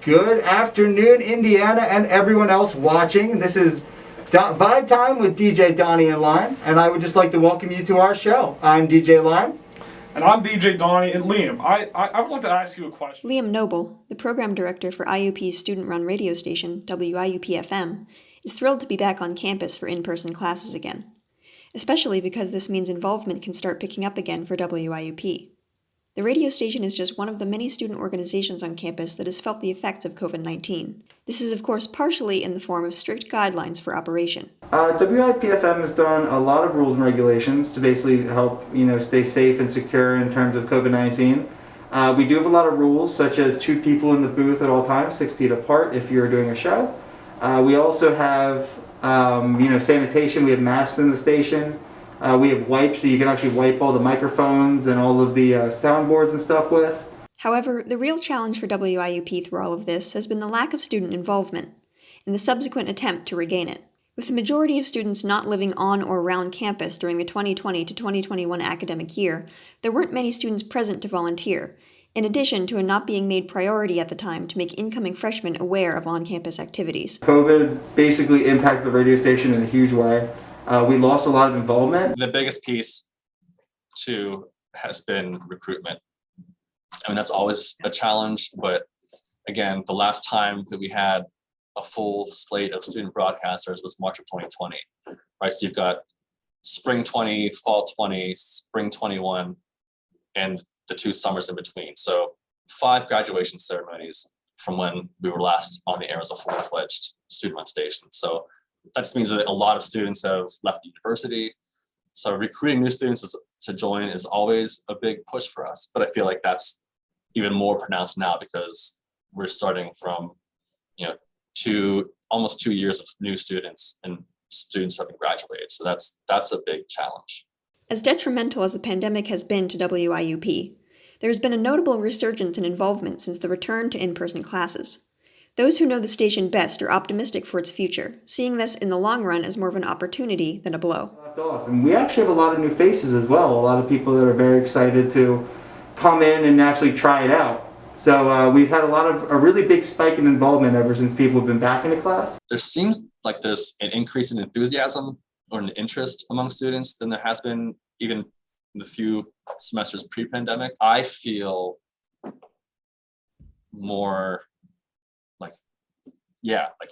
Good afternoon, Indiana, and everyone else watching. This is Vibe Time with DJ Donnie and Lime, and I would just like to welcome you to our show. I'm DJ Lime. And I'm DJ Donnie. And Liam, I would like to ask you a question. Liam Noble, the program director for IUP's student-run radio station, WIUP-FM, is thrilled to be back on campus for in-person classes again, especially because this means involvement can start picking up again for WIUP. The radio station is just one of the many student organizations on campus that has felt the effects of COVID-19. This is, of course, partially in the form of strict guidelines for operation. WIUP-FM has done a lot of rules and regulations to basically help, stay safe and secure in terms of COVID-19. We do have a lot of rules, such as 2 people in the booth at all times, 6 feet apart if you're doing a show. We also have, sanitation. We have masks in the station. We have wipes, so you can actually wipe all the microphones and all of the soundboards and stuff with. However, the real challenge for WIUP through all of this has been the lack of student involvement and the subsequent attempt to regain it. With the majority of students not living on or around campus during the 2020 to 2021 academic year, there weren't many students present to volunteer, in addition to it not being made priority at the time to make incoming freshmen aware of on-campus activities. COVID basically impacted the radio station in a huge way. We lost a lot of involvement. The biggest piece, too, has been recruitment. I mean, that's always a challenge, but again, the last time that we had a full slate of student broadcasters was March of 2020, right? So you've got spring 20, fall 20, spring 21, and the 2 summers in between. So 5 graduation ceremonies from when we were last on the air as a full-fledged student-run station. So that just means that a lot of students have left the university. So recruiting new students to join is always a big push for us. But I feel like that's even more pronounced now because we're starting from, almost 2 years of new students and students having graduated. So that's a big challenge. As detrimental as the pandemic has been to WIUP, there has been a notable resurgence in involvement since the return to in-person classes. Those who know the station best are optimistic for its future, seeing this in the long run as more of an opportunity than a blow. Left off. And we actually have a lot of new faces as well, a lot of people that are very excited to come in and actually try it out. So we've had a really big spike in involvement ever since people have been back into class. There seems like there's an increase in enthusiasm or an interest among students than there has been even in the few semesters pre-pandemic. I feel more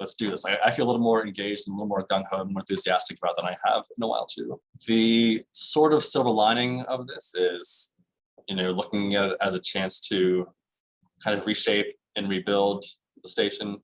let's do this. I feel a little more engaged and a little more gung-ho and more enthusiastic about it than I have in a while too. The sort of silver lining of this is, looking at it as a chance to kind of reshape and rebuild the station.